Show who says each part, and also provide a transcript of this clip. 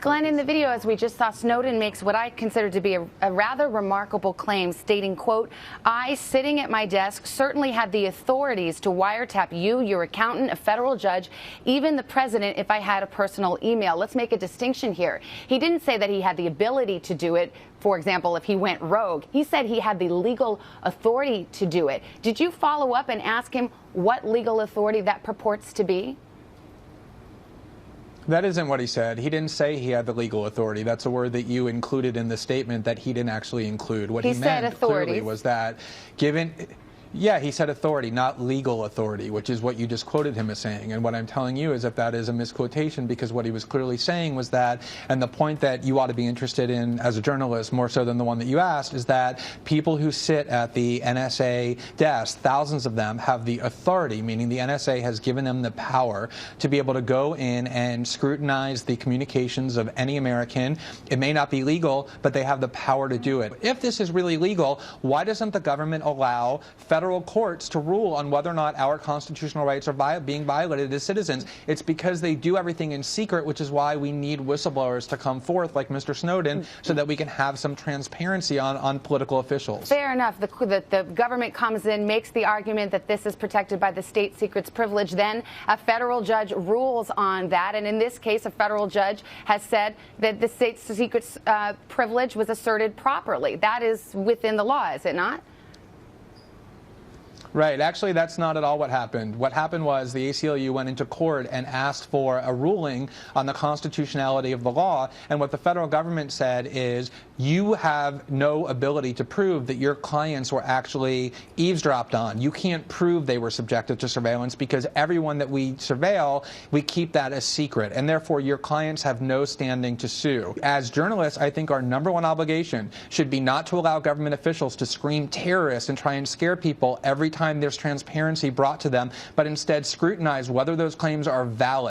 Speaker 1: Glenn, in the video, as we just saw, Snowden makes what I consider to be a rather remarkable claim, stating, quote, "I, sitting at my desk, certainly had the authorities to wiretap you, your accountant, a federal judge, even the president if I had a personal email." Let's make a distinction here. He didn't say that he had the ability to do it, for example, if he went rogue. He said he had the legal authority to do it. Did you follow up and ask him what legal authority that purports to be?
Speaker 2: That isn't what he said. He didn't say he had the legal authority. That's a word that you included in the statement that he didn't actually include. What he meant clearly was that given... Yeah, he said authority, not legal authority, which is what you just quoted him as saying. And what I'm telling you is that that is a misquotation, because what he was clearly saying was that, and the point that you ought to be interested in as a journalist, more so than the one that you asked, is that people who sit at the NSA desk, thousands of them, have the authority, meaning the NSA has given them the power to be able to go in and scrutinize the communications of any American. It may not be legal, but they have the power to do it. If this is really legal, why doesn't the government allow federal courts to rule on whether or not our constitutional rights are being violated as citizens? It's because they do everything in secret, which is why we need whistleblowers to come forth like Mr. Snowden, so that we can have some transparency on political officials.
Speaker 1: Fair enough. The government comes in, makes the argument that this is protected by the state secrets privilege. Then a federal judge rules on that. And in this case, a federal judge has said that the state secrets privilege was asserted properly. That is within the law, is it not?
Speaker 2: Right. Actually, that's not at all what happened. What happened was the ACLU went into court and asked for a ruling on the constitutionality of the law. And what the federal government said is, you have no ability to prove that your clients were actually eavesdropped on. You can't prove they were subjected to surveillance, because everyone that we surveil, we keep that a secret. And therefore, your clients have no standing to sue. As journalists, I think our #1 obligation should be not to allow government officials to scream terrorists and try and scare people every time there's transparency brought to them, but instead scrutinize whether those claims are valid.